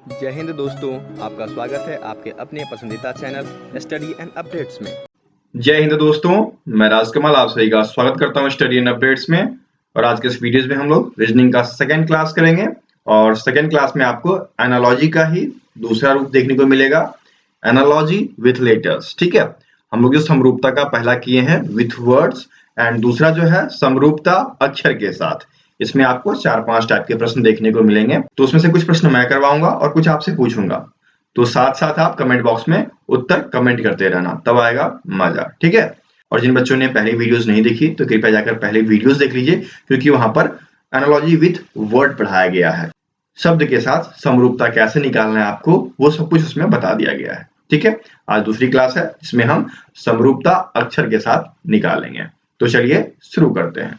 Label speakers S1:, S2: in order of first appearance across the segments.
S1: जय हिंद दोस्तों, आपका स्वागत है आपके अपने पसंदीदा चैनल स्टडी एंड अपडेट्स में।
S2: जय हिंद दोस्तों, मैं राजकमल आप सभी का स्वागत करता हूं स्टडी एंड अपडेट्स में। और आज के इस वीडियोस में हम लोग रीजनिंग का सेकंड क्लास करेंगे और सेकंड क्लास में आपको एनालॉजी का ही दूसरा रूप देखने को मिलेगा, एनालॉजी विथ लेटर्स। ठीक है, हम लोग जो समरूपता का पहला किए हैं विथ वर्ड्स एंड दूसरा जो है समरूपता अक्षर के साथ। इसमें आपको 4-5 टाइप के प्रश्न देखने को मिलेंगे, तो उसमें से कुछ प्रश्न मैं करवाऊंगा और कुछ आपसे पूछूंगा। तो साथ साथ आप कमेंट बॉक्स में उत्तर कमेंट करते रहना, तब आएगा मजा। ठीक है, और जिन बच्चों ने पहली वीडियोस नहीं देखी तो कृपया जाकर पहले वीडियोस देख लीजिए, क्योंकि वहां पर एनालॉजी विथ वर्ड पढ़ाया गया है। शब्द के साथ समरूपता कैसे निकालना है आपको, वो सब कुछ उसमें बता दिया गया है। ठीक है, आज दूसरी क्लास है जिसमें हम समरूपता अक्षर के साथ निकालेंगे। तो चलिए शुरू करते हैं।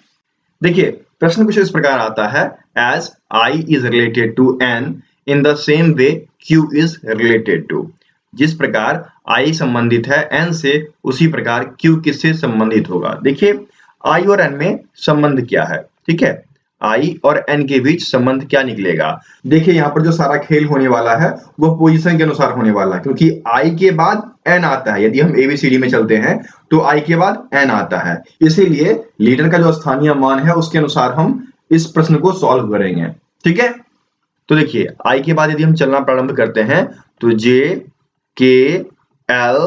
S2: देखिए, प्रश्न कुछ इस प्रकार आता है, as I is related to N in the same way Q is related to. जिस प्रकार I संबंधित है N से, उसी प्रकार Q किससे संबंधित होगा। देखिए, I और N में संबंध क्या है। ठीक है, I और N के बीच संबंध क्या निकलेगा। देखिए, यहाँ पर जो सारा खेल होने वाला है वो पोजीशन के अनुसार होने वाला है, क्योंकि I के बाद N आता है। यदि हम ABCD में चलते हैं तो I के बाद N आता है, इसीलिए लीडर का जो स्थानीय मान है उसके अनुसार हम इस प्रश्न को सॉल्व करेंगे। ठीक है, तो देखिए, I के बाद यदि हम चलना प्रारंभ करते हैं तो J K L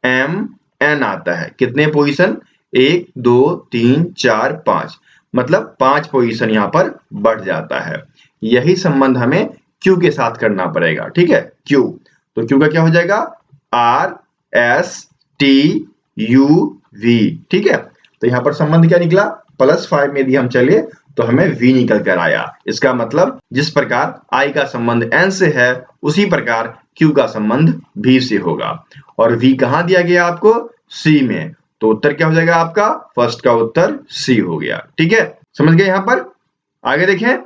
S2: M N आता है। कितने पोजीशन, 1 2 3 4 5, मतलब 5 पोजीशन यहाँ पर बढ़ जाता है। यही संबंध हमें Q के साथ करना पड़ेगा। ठीक है, Q, तो Q का क्या हो जाएगा, R S T U V। ठीक है, तो यहाँ पर संबंध क्या निकला, +5 में यदि हम चले तो हमें V निकल कर आया। इसका मतलब जिस प्रकार I का संबंध N से है, उसी प्रकार Q का संबंध V से होगा। और V कहाँ दिया गया आपको, C में, तो उत्तर क्या हो जाएगा आपका, फर्स्ट का उत्तर C हो गया। ठीक है, समझ गए। यहाँ पर आगे देखें,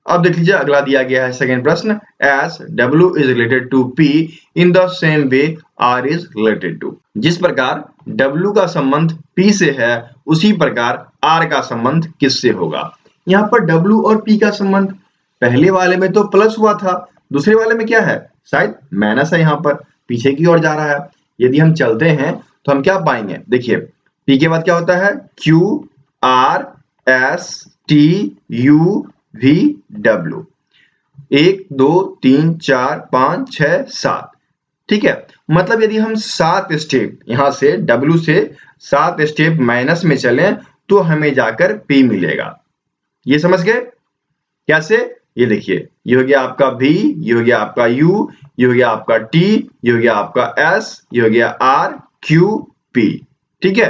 S2: अब देख लीजिए अगला दिया गया है सेकंड प्रश्न, as W is related to P in the same way R is related to. जिस प्रकार W का संबंध P से है, उसी प्रकार R का संबंध किससे होगा। यहाँ पर W और P का संबंध पहले वाले में तो प्लस हुआ था, दूसरे वाले में क्या है, शायद माइनस है। यहाँ पर पीछे की ओर जा रहा है। यदि हम चलते हैं तो हम क्या पाएंगे, देखिए P के बाद क्या होता है, Q R S T U V W, 1 2 3 4 5 6 7। ठीक है, मतलब यदि हम 7 स्टेप यहाँ से W से 7 स्टेप माइनस में चलें तो हमें जाकर P मिलेगा। ये समझ गए कैसे, ये देखिए, ये हो गया आपका V, ये हो गया आपका U, ये हो गया आपका T, ये हो गया आपका S, ये हो गया R Q P। ठीक है,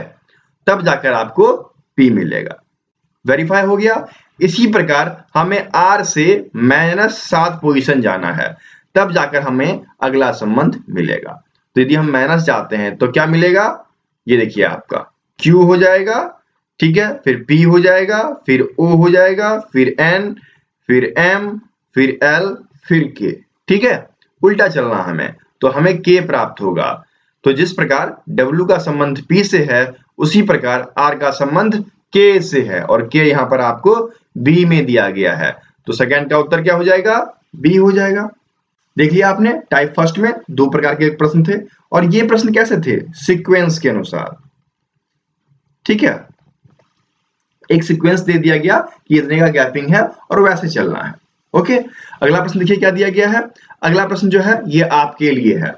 S2: तब जाकर आपको P मिलेगा। वेरीफाई हो गया। इसी प्रकार हमें R से -7 पोजीशन जाना है, तब जाकर हमें अगला संबंध मिलेगा। तो यदि हम माइनस जाते हैं तो क्या मिलेगा, ये देखिए आपका Q हो जाएगा। ठीक है, फिर P हो जाएगा, फिर O हो जाएगा, फिर N, फिर M, फिर L, फिर K। ठीक है, उल्टा चलना हमें, तो हमें K प्राप्त होगा। तो जिस प्रकार W का संबंध P से है, उसी प्रकार R का संबंध K से है, और K यहाँ पर आपको B में दिया गया है। तो सेकंड का उत्तर क्या हो जाएगा, B हो जाएगा। देख लिया आपने, टाइप फर्स्ट में 2 प्रकार के प्रश्न थे, और ये प्रश्न कैसे थे, सीक्वेंस के अनुसार। ठीक है, एक सीक्वेंस दे दिया गया कि इतने का गैपिंग है और वैसे चलना है। ओके, अगला प्रश्न देखिए क्या दिया गया है। अगला प्रश्न जो है ये आपके लिए है।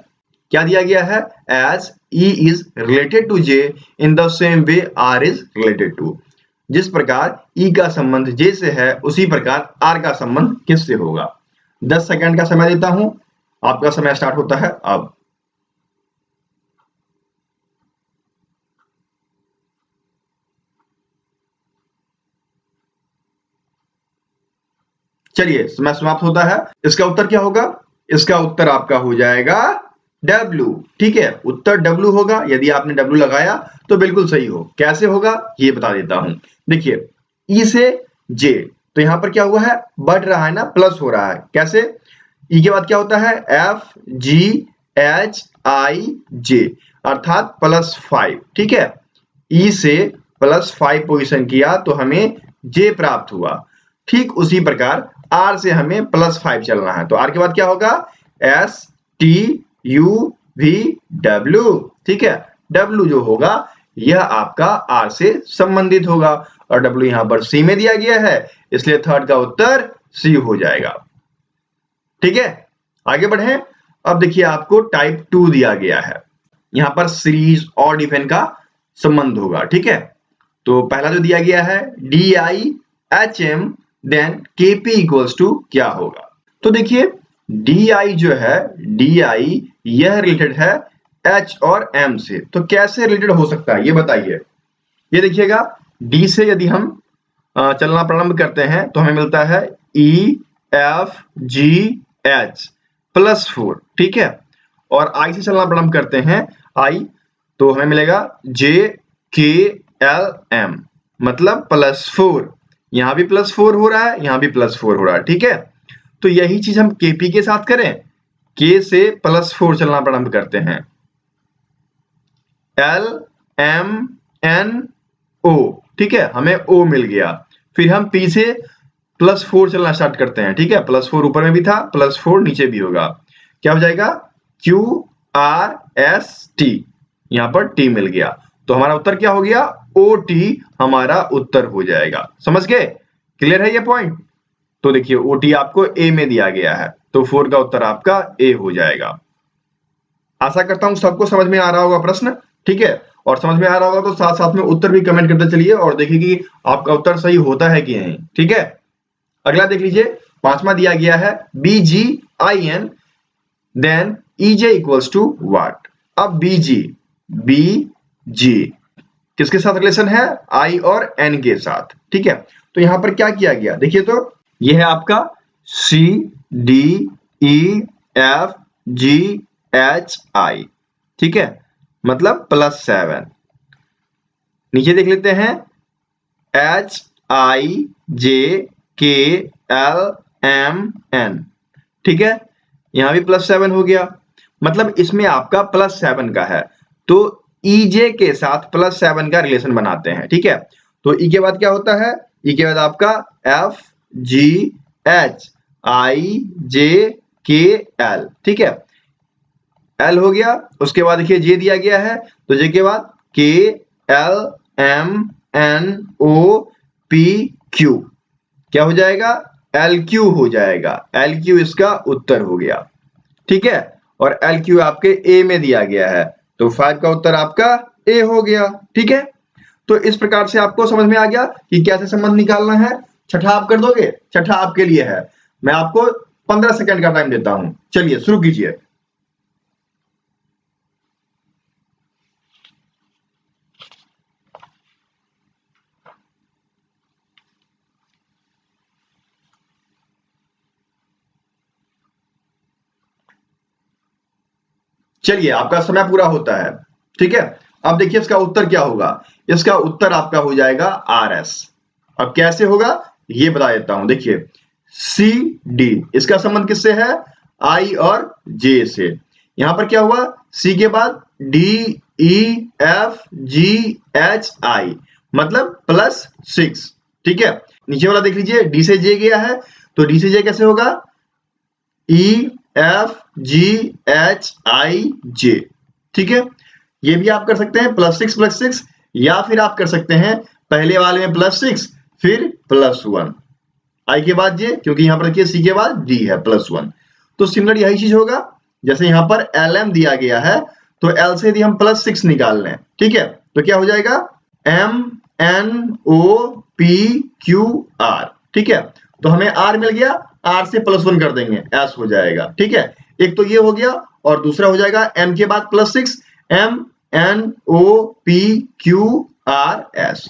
S2: क्या दिया गया है, as E is related to J in the same way R is related to. जिस प्रकार E का संबंध J से है, उसी प्रकार R का संबंध किससे होगा। 10 सेकंड का समय देता हूं, आपका समय स्टार्ट होता है अब। चलिए, समय समाप्त होता है। इसका उत्तर क्या होगा, इसका उत्तर आपका हो जाएगा W। ठीक है, उत्तर W होगा। यदि आपने W लगाया तो बिल्कुल सही हो। कैसे होगा ये बता देता हूं। देखिए, E से J, तो यहां पर क्या हुआ है, बढ़ रहा है ना, प्लस हो रहा है। कैसे, E के बाद क्या होता है, F G H I J, अर्थात +5। ठीक है, E से +5 पोजीशन किया तो हमें J प्राप्त हुआ। ठीक उसी प्रकार R से हमें +5 चलना है, तो R के बाद क्या होगा, S T U V W. ठीक है, डब्ल्यू जो होगा यह आपका आर से संबंधित होगा और डब्ल्यू यहां पर सी में दिया गया है, इसलिए थर्ड का उत्तर सी हो जाएगा। ठीक है, आगे बढ़े। अब देखिए आपको टाइप 2 दिया गया है, यहां पर सीरीज और डिफेन का संबंध होगा। ठीक है, तो पहला जो दिया गया है D I H M then K P equals to क्या होगा। तो देखिए डी आई जो है, डी आई यह रिलेटेड है एच और एम से, तो कैसे रिलेटेड हो सकता है ये बताइए। ये देखिएगा डी से यदि हम चलना प्रारंभ करते हैं तो हमें मिलता है ई एफ जी एच +4। ठीक है, और आई से चलना प्रारंभ करते हैं आई, तो हमें मिलेगा जे के एल एम, मतलब +4। यहां भी +4 हो रहा है, यहां भी +4 हो रहा है। ठीक है, तो यही चीज हम केपी के साथ करें, के से +4 चलना प्रारंभ करते हैं, एल एम एन ओ। ठीक है, हमें ओ मिल गया, फिर हम पी से +4 चलना स्टार्ट करते हैं। ठीक है, +4 ऊपर में भी था, +4 नीचे भी होगा, क्या हो जाएगा क्यू आर एस टी, यहां पर टी मिल गया, तो हमारा उत्तर क्या हो गया ओ टी हमारा उत्तर हो जाएगा। समझ गए, क्लियर है ये पॉइंट। तो देखिए ओ टी आपको ए में दिया गया है, तो 4 का उत्तर आपका ए हो जाएगा। आशा करता हूं सबको समझ में आ रहा होगा प्रश्न। ठीक है, और समझ में आ रहा होगा तो साथ साथ में उत्तर भी कमेंट करते चलिए और देखिए कि आपका उत्तर सही होता है कि नहीं। ठीक है, अगला देख लीजिए, पांचवा दिया गया है B G I N then E J equals to what. अब बी जी किसके साथ रिलेशन है, आई और एन के साथ। ठीक है, तो यहां पर क्या किया गया देखिए, तो यह है आपका C D E F G H I. ठीक है, मतलब +7। नीचे देख लेते हैं एच आई जे के एल एम एन। ठीक है, यहां भी +7 हो गया, मतलब इसमें आपका +7 का है, तो ई जे के साथ +7 का रिलेशन बनाते हैं। ठीक है, तो ई के बाद क्या होता है, ई के बाद आपका एफ जी एच आई जे के एल। ठीक है, एल हो गया, उसके बाद देखिए जे दिया गया है, तो जे के बाद K L M N O P Q, क्या हो जाएगा एल क्यू हो जाएगा, एल क्यू इसका उत्तर हो गया। ठीक है, और एल क्यू आपके ए में दिया गया है, तो 5 का उत्तर आपका ए हो गया। ठीक है, तो इस प्रकार से आपको समझ में आ गया कि कैसे संबंध निकालना है। छठा आप कर दोगे, छठा आपके लिए है, मैं आपको 15 सेकंड का टाइम देता हूं, चलिए शुरू कीजिए। चलिए आपका समय पूरा होता है। ठीक है, अब देखिए इसका उत्तर क्या होगा, इसका उत्तर आपका हो जाएगा आर एस। अब कैसे होगा ये बता देता हूं, देखिए सी डी इसका संबंध किससे है, आई और जे से। यहां पर क्या हुआ, सी के बाद D E F G H आई, मतलब +6। ठीक है, नीचे वाला देख लीजिए डी से जे गया है, तो डी से जे कैसे होगा ई एफ जी एच आई जे। ठीक है, ये भी आप कर सकते हैं +6 या फिर आप कर सकते हैं पहले वाले में +6 फिर +1, आई के बाद जे, क्योंकि यहां पर देखिए सी के बाद डी है +1, तो सिमिलर यही चीज होगा। जैसे यहां पर एल एम दिया गया है, तो एल से यदि हम +6 निकाल लें, ठीक है, तो क्या हो जाएगा M N O P Q R. ठीक है, तो हमें आर मिल गया, आर से +1 कर देंगे, एस हो जाएगा। ठीक है, एक तो ये हो गया और दूसरा हो जाएगा एम के बाद +6, M N O P Q R S.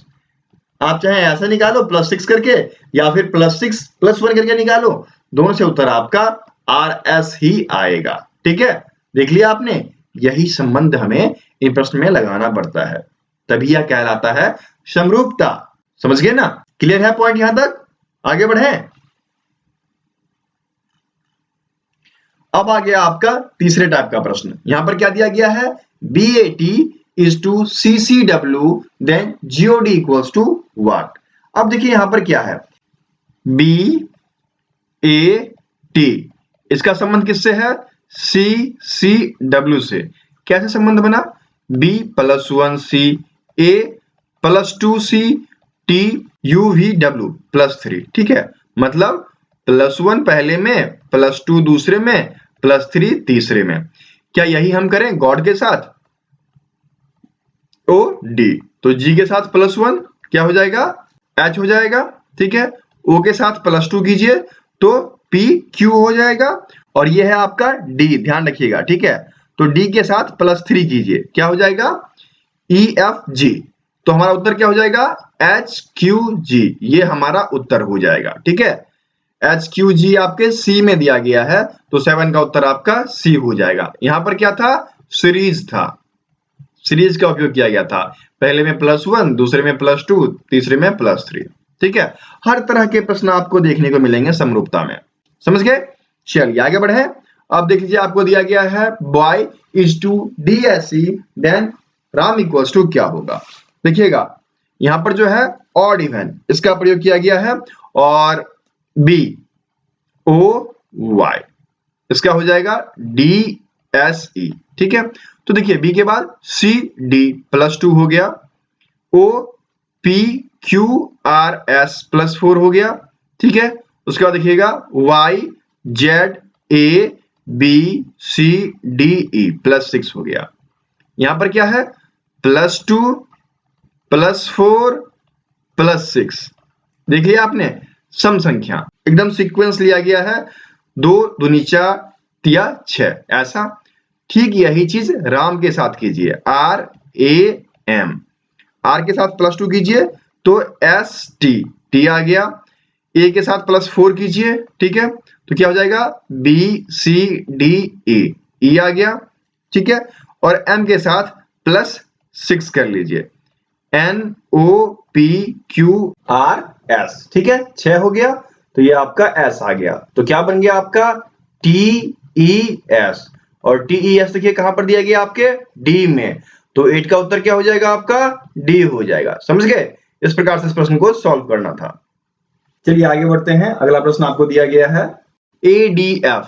S2: आप चाहे ऐसा निकालो +6 करके या फिर +6 +1 करके निकालो, दोनों से उत्तर आपका आर एस ही आएगा। ठीक है, देख लिया आपने, यही संबंध हमें इन प्रश्न में लगाना पड़ता है, तभी यह कहलाता है समरूपता। समझ गए ना, क्लियर है पॉइंट यहां तक, आगे बढ़े। अब आ गया आपका तीसरे टाइप का प्रश्न, यहां पर क्या दिया गया है, BAT is to CCW then GOD equals to what। अब देखिए यहां पर क्या है, BAT इसका संबंध किससे है, CCW से। कैसे संबंध बना? B + 1C A + 2C T UVW +3। ठीक है, मतलब +1 पहले में, +2 दूसरे में, +3 तीसरे में। क्या यही हम करें गॉड के साथ? OD, तो G के साथ +1 क्या हो जाएगा? H हो जाएगा। ठीक है, O के साथ +2 कीजिए तो PQ हो जाएगा। और ये है आपका D, ध्यान रखिएगा। ठीक है, तो D के साथ +3 कीजिए, क्या हो जाएगा? EFG। तो हमारा उत्तर क्या हो जाएगा? HQG। ये हमारा उत्तर हो जाएगा। ठीक है, HQG आपके C में दिया गया है, तो 7 का उत्तर आपका C हो जाएगा। यहां पर क्या था? सीरीज था, सीरीज का उपयोग किया गया था। पहले में +1, दूसरे में +2, तीसरे में +3। ठीक है, हर तरह के प्रश्न आपको देखने को मिलेंगे समरूपता में। समझ गए? चलिए आगे बढ़े। अब देख लीजिए, आपको दिया गया है boy is to DSE then ram equals to क्या होगा? देखिएगा, यहां पर जो है ऑड इवन, इसका प्रयोग किया गया है, और BOY इसका हो जाएगा DSE। ठीक है, तो देखिए B के बाद CD +2 हो गया, OPQRS +4 हो गया। ठीक है, उसके बाद देखिएगा YZABCDE +6 हो गया। यहां पर क्या है? +2 +4 +6। देख लिया आपने, सम संख्या एकदम सीक्वेंस लिया गया है, 2 दूनी 4 तिया 6, ऐसा। ठीक यही चीज राम के साथ कीजिए, RAM। R के साथ +2 कीजिए तो ST, T आ गया। A के साथ +4 कीजिए, ठीक है, तो क्या हो जाएगा? BCDE, E आ गया। ठीक है, और M के साथ +6 कर लीजिए, NOPQRS। ठीक है, 6 हो गया, तो ये आपका S आ गया। तो क्या बन गया आपका? TES। और TES देखिए कहां पर दिया गया? आपके D में। तो 8 का उत्तर क्या हो जाएगा? आपका D हो जाएगा। समझ गए? इस प्रकार से इस प्रश्न को सॉल्व करना था। चलिए आगे बढ़ते हैं। अगला प्रश्न आपको दिया गया है ADF।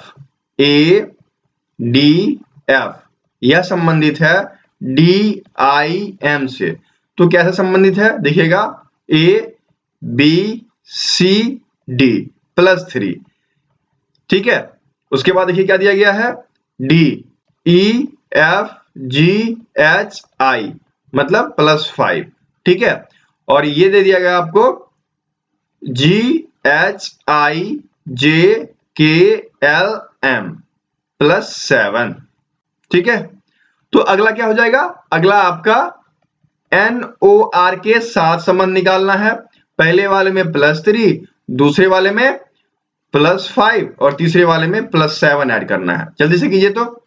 S2: ADF यह संबंधित है DIM से। तो कैसे संबंधित है? देखिएगा, ABCD +3। ठीक है, उसके बाद देखिए क्या दिया गया है? DEFGHI मतलब +5। ठीक है, और ये दे दिया गया आपको GHIJKLM +7। ठीक है, तो अगला क्या हो जाएगा? अगला आपका NOR के साथ संबंध निकालना है। पहले वाले में +3, दूसरे वाले में +5 और तीसरे वाले में +7 ऐड करना है। जल्दी से कीजिए। तो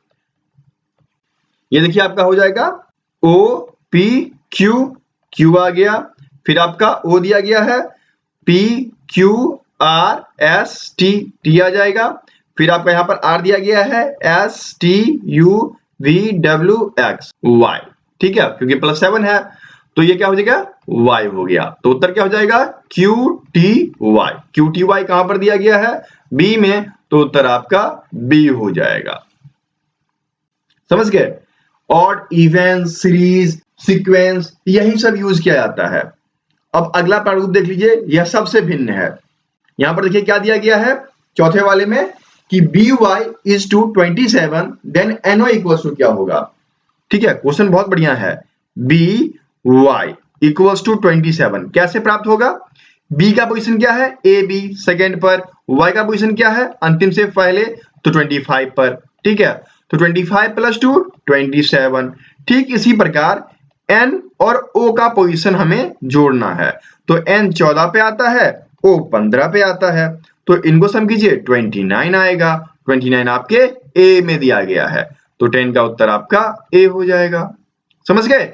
S2: ये देखिए आपका हो जाएगा OPQ, Q आ गया, फिर आपका O दिया गया है, PQRST, T आ जाएगा, फिर आपका यहां पर R दिया गया है, STUVWX, Y। ठीक है, क्योंकि +7 है तो ये क्या हो जाएगा? Y हो गया। तो उत्तर क्या हो जाएगा? QTY। QTY कहां पर दिया गया है? B में, तो उत्तर आपका B हो जाएगा। समझ गए? ऑड, इवन, सीरीज, सीक्वेंस, यही सब यूज किया जाता है। अब अगला प्रारूप देख लीजिए, यह सबसे भिन्न है। यहां पर देखिए क्या दिया गया है चौथे वाले में कि BY is to 27 then NO equals to क्या होगा? ठीक है, क्वेश्चन बहुत बढ़िया है। BY इक्वल्स टू 27 कैसे प्राप्त होगा? B का पोजीशन क्या है? AB सेकंड पर। Y का पोजीशन क्या है? अंतिम से पहले, तो 25 पर। ठीक है, तो 25 + 2 27। ठीक इसी प्रकार N और O का पोजीशन हमें जोड़ना है। तो N 14 पे आता है, O 15 पे आता है, तो इनको सम कीजिए, 29 आएगा। 29 आपके A में दिया गया है, तो 10 का उत्तर आपका A हो जाएगा। समझ गए?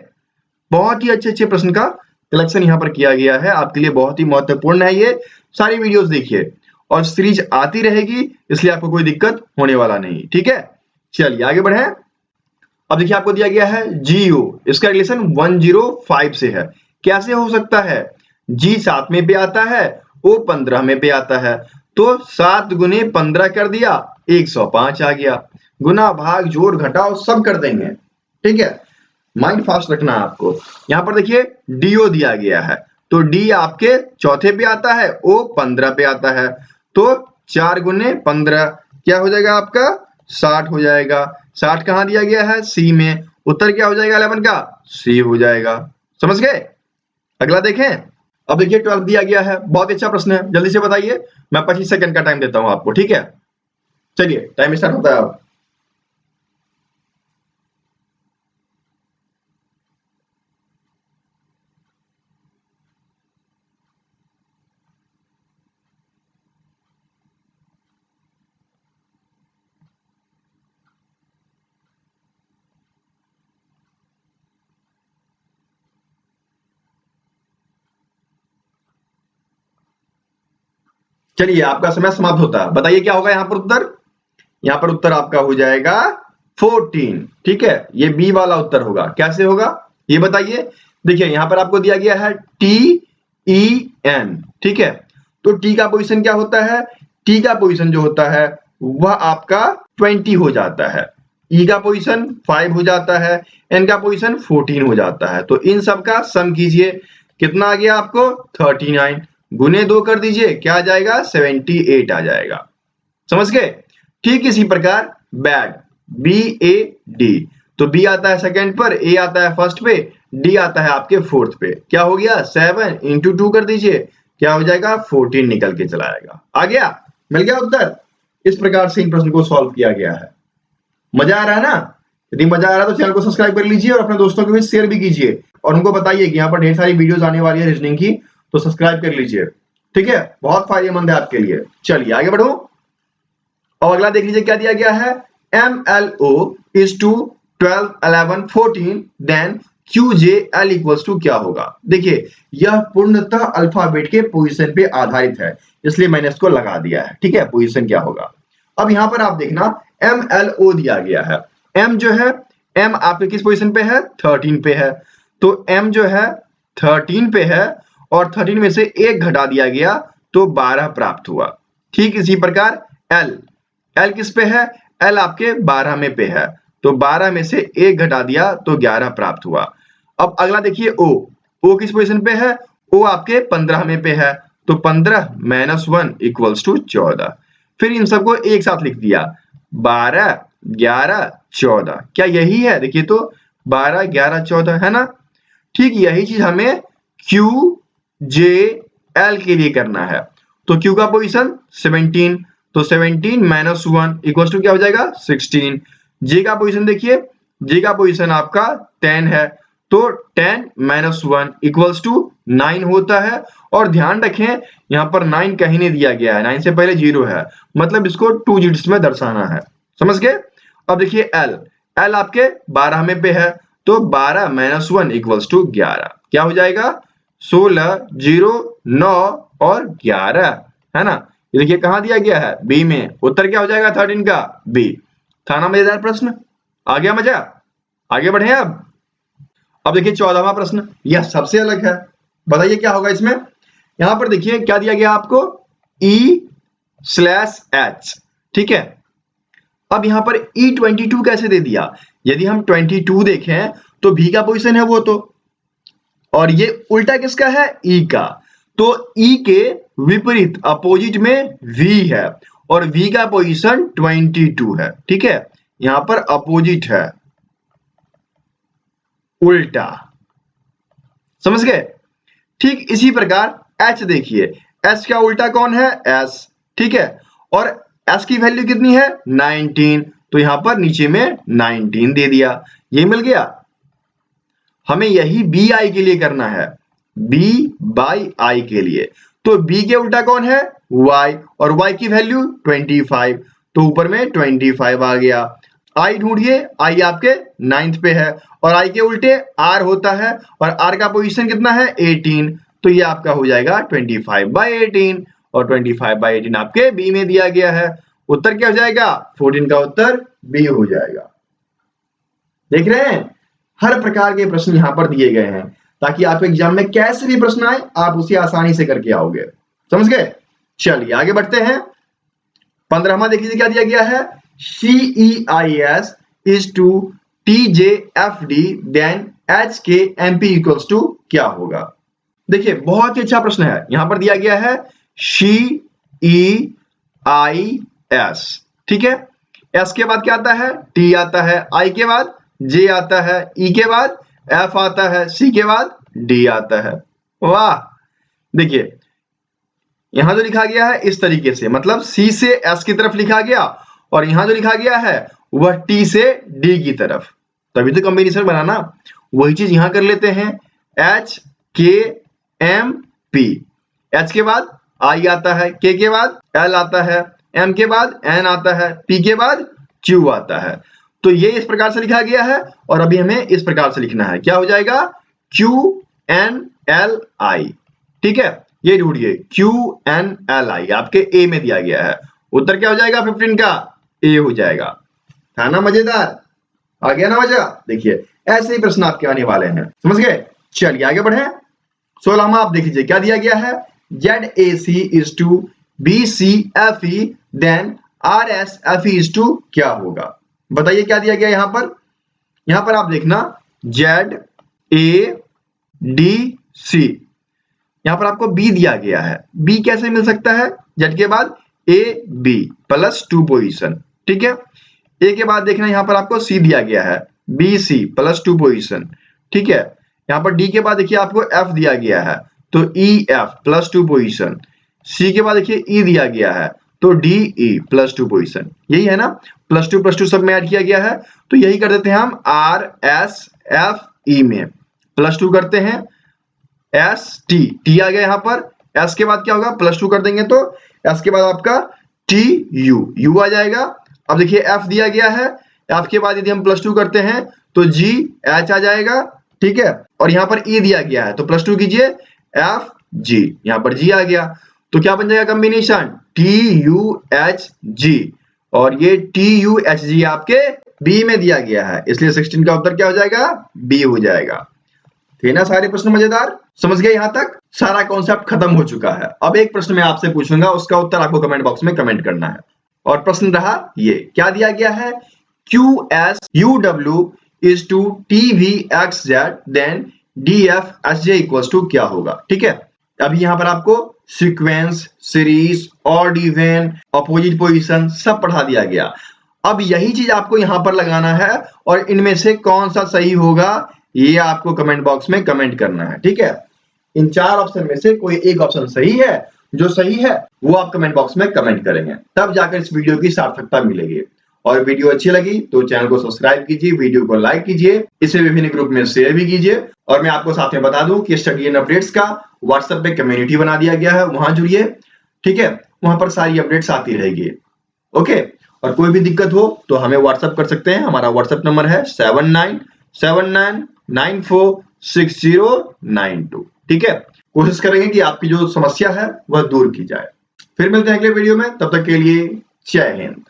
S2: बहुत ही अच्छे प्रश्न का कलेक्शन यहाँ पर किया गया है, आपके लिए बहुत ही महत्वपूर्ण है। ये सारी वीडियोस देखिए, और सीरीज आती रहेगी, इसलिए आपको कोई दिक्कत होने वाला नहीं। ठीक है, चलिए आगे बढ़े। अब देखिए आपको दिया गया है GO, इसका रिलेशन 105 से है। कैसे हो सकता है? G 7वें पे आता है, O 15वें पे आता है, तो 7 × 15 कर दिया, 105 आ गया। गुना भाग जोड़ घटाव सब कर देंगे। ठीक है, माइंड फास्ट रखना है आपको। यहाँ पर देखिए डीओ दिया गया है, तो डी आपके चौथे पे आता है, ओ 15 पे आता है, तो 4 गुने 15 क्या हो जाएगा आपका 60 हो जाएगा। 60 कहाँ दिया गया है, सी में, उत्तर क्या हो जाएगा 11 का, सी हो जाएगा। समझ गए? अगला देखें। अब देखिए 12 दिया गया है, बहुत अच्छा प्रश्न है, जल्दी से बताइए। मैं 25 सेकंड का टाइम देता हूं आपको, ठीक है? चलिए टाइम स्टार्ट होता है अब। चलिए आपका समय समाप्त होता है, बताइए क्या होगा यहाँ पर उत्तर। यहाँ पर उत्तर आपका हो जाएगा 14। ठीक है, ये बी वाला उत्तर होगा। कैसे होगा ये बताइए। देखिए यहाँ पर आपको दिया गया है TEN, ठीक है, तो T का पोजीशन क्या होता है, T का पोजीशन जो होता है वह आपका 20 हो जाता है, E का पोजीशन 5 हो जाता है, N का पोजीशन 14 हो जाता है। तो इन सब का सम कीजिए, कितना आ गया आपको 39, गुने 2 कर दीजिए, क्या आ जाएगा 78 आ जाएगा। समझ गए? ठीक इसी प्रकार बैड BAD, तो बी आता है सेकंड पर, ए आता है फर्स्ट पे, डी आता है आपके फोर्थ पे। क्या हो गया 7 इंटू 2 कर दीजिए, क्या हो जाएगा 14 निकल के चला आएगा। आ गया, मिल गया उत्तर। इस प्रकार से इन प्रश्न को सॉल्व किया गया है। मजा आ रहा है ना? यदि मजा आ रहा है तो चैनल को सब्सक्राइब कर लीजिए और अपने दोस्तों के बीच शेयर भी कीजिए और उनको बताइए कि यहाँ पर ढेर सारी वीडियोस आने वाली है रीजनिंग की, तो सब्सक्राइब कर लीजिए। ठीक है, बहुत फायदेमंद है आपके लिए। चलिए आगे बढ़ो और अगला देख लीजिए क्या दिया गया है। MLO is to 12, 11, 14 then QJL equals to क्या होगा। देखिए यह पूर्णतः अल्फाबेट के पोजीशन पे आधारित है, इसलिए मैंने इसको लगा दिया है। ठीक है, पोजीशन क्या होगा। अब यहाँ पर आप देखना MLO दिया गया है, M जो है, M आपके किस पोजीशन पे है 13 पे है, तो M जो है 13 पे है और 13 में से 1 घटा दिया गया तो 12 प्राप्त हुआ। ठीक इसी प्रकार L किस पे है, L आपके 12 में पे है, तो 12 में से 1 घटा दिया तो 11 प्राप्त हुआ। अब अगला देखिए O किस पोजीशन पे है, O आपके 15 में पे है, तो 15 - 1 इक्वल्स टू 14। फिर इन सबको एक साथ लिख दिया 12, 11, 14। क्या यही है? देखिए तो 12, 11, 14 है ना। ठीक यही चीज हमें QJL के लिए करना है। तो Q का पोजीशन 17, तो 17 - 1 इक्वल्स टू क्या हो जाएगा 16। J का पोजीशन देखिए, J का पोजीशन आपका 10 है, तो 10 - 1 इक्वल्स टू 9 होता है। और ध्यान रखें यहाँ पर 9 कहीं नहीं दिया गया है, 9 से पहले 0 है, मतलब इसको 2 डिजिट्स में दर्शाना है। समझ गए? अब देखिए L आपके 12 में पे है, तो 12 - 1 इक्वल्स टू 11। क्या हो जाएगा 16, 0, 9 और 11, है ना। ये देखिए कहाँ दिया गया है, बी में। उत्तर क्या हो जाएगा 13 का बी। था ना मजेदार प्रश्न? आ गया मजा? आगे बढ़े अब देखिए 14वां प्रश्न, यह सबसे अलग है। बताइए क्या होगा इसमें। यहां पर देखिए क्या दिया गया आपको E/H, ठीक है। अब यहां पर E22 कैसे दे दिया। यदि हम 22 देखें तो V का पोजीशन है वो, तो और ये उल्टा किसका है, E का, तो E के विपरीत अपोजिट में V है और V का पोजीशन 22 है। ठीक है, यहां पर अपोजिट है, उल्टा। समझ गए? ठीक इसी प्रकार H देखिए, H का उल्टा कौन है, S, ठीक है, और S की वैल्यू कितनी है 19, तो यहां पर नीचे में 19 दे दिया। ये मिल गया। हमें यही BI के लिए करना है, B/I के लिए, तो B के उल्टा कौन है Y, और Y की वैल्यू 25, तो ऊपर में 25 आ गया। I ढूंढिए, I आपके 9th पे है और I के उल्टे R होता है और R का पोजीशन कितना है 18, तो ये आपका हो जाएगा 25/18 और 25/18 आपके B में दिया गया है। उत्तर क्या हो जाएगा 14 का उत्तर B हो जाएगा। देख रहे हैं, हर प्रकार के प्रश्न यहां पर दिए गए हैं ताकि आपके एग्जाम में कैसे भी प्रश्न आए आप उसे आसानी से करके आओगे। समझ गए? चलिए आगे बढ़ते हैं। 15वां देखिए क्या दिया गया है, CEIS is to TJFD then HKMP equals to क्या होगा? देखिए बहुत ही अच्छा प्रश्न है। यहां पर दिया गया है CEIS, ठीक है। S के बाद क्या आता है? T आता है, I के बाद J आता है, E के बाद F आता है, C के बाद D आता है। वाह, देखिए यहां जो लिखा गया है इस तरीके से, मतलब C से S की तरफ लिखा गया और यहां जो लिखा गया है वह T से D की तरफ, तभी तो कॉम्बिनेशन बना ना। वही चीज यहां कर लेते हैं, HKMP। H के बाद I आता है, K के बाद L आता है, M के बाद N आता है, P के बाद Q आता है। तो ये इस प्रकार से लिखा गया है और अभी हमें इस प्रकार से लिखना है। क्या हो जाएगा? QNLI, ठीक है। ये ढूंढिए, QNLI आपके ए में दिया गया है। उत्तर क्या हो जाएगा 15 का? ए हो जाएगा। था ना मजेदार? आ गया ना मजा? देखिए ऐसे ही प्रश्न आपके आने वाले हैं, समझ गए? चलिए आगे बढ़े। 16वां आप देख लीजिए क्या दिया गया है। ZAC is to BCFE then RSFE is to क्या होगा? बताइए क्या दिया गया यहां पर? यहां पर आप देखना ZADC, यहां पर आपको B दिया गया है। B कैसे मिल सकता है? Z के बाद AB प्लस 2 पोजिशन, ठीक है। A के बाद देखना यहां पर आपको C दिया गया है, BC प्लस 2 पोजिशन, ठीक है। यहां पर D के बाद देखिए आपको F दिया गया है, तो EF प्लस 2 पोजिशन। C के बाद देखिए E दिया गया है, तो DE प्लस 2 पोजिशन। यही है ना, प्लस टू सब में ऐड किया गया है, तो यही कर देते हैं हम RSFE में प्लस 2 करते हैं। ST, T आ गया यहाँ पर, S के बाद क्या होगा? प्लस 2 कर देंगे तो S के बाद आपका TU, U आ जाएगा। अब देखिए F दिया गया है, F के बाद यदि हम प्लस 2 करते हैं तो GH आ जाएगा, ठीक है। और यहाँ पर E दिया गया है, तो प्लस 2 कीजिए FG, यहाँ पर G आ गया, तो क्या बन जाएगा कॉम्बिनेशन? TUHG, और ये TUHG आपके B में दिया गया है, इसलिए 16 का उत्तर क्या हो जाएगा? B हो जाएगा। थे ना सारे प्रश्न मजेदार? समझ गए? यहां तक सारा कॉन्सेप्ट खत्म हो चुका है। अब एक प्रश्न मैं आपसे पूछूंगा, उसका उत्तर आपको कमेंट बॉक्स में कमेंट करना है। और प्रश्न रहा ये, क्या दिया गया है? QSUW is to TVXZ then DFSJ equals to क्या होगा? ठीक है। अभी यहां पर आपको sequence, series, odd even, opposite position सब पढ़ा दिया गया। अब यही चीज आपको यहां पर लगाना है और इनमें से कौन सा सही होगा ये आपको कमेंट बॉक्स में कमेंट करना है, ठीक है। इन 4 ऑप्शन में से कोई एक ऑप्शन सही है, जो सही है वो आप कमेंट बॉक्स में कमेंट करेंगे, तब जाकर इस वीडियो की सार्थकता मिलेगी। और वीडियो अच्छी लगी तो चैनल को सब्सक्राइब कीजिए, वीडियो को लाइक कीजिए, इसे विभिन्न ग्रुप में शेयर भी कीजिए। और मैं आपको साथ में बता दूं कि स्टडी एंड अपडेट्स का व्हाट्सएप पे कम्युनिटी बना दिया गया है, वहां जुड़िए, ठीक है। वहां पर सारी अपडेट्स आती रहेगी, ओके। और कोई भी दिक्कत हो तो हमें व्हाट्सएप कर सकते हैं। हमारा व्हाट्सएप नंबर है 7979946092, ठीक है। कोशिश करेंगे कि आपकी जो समस्या है वह दूर की जाए। फिर मिलते हैं अगले वीडियो में, तब तक के लिए जय हिंद।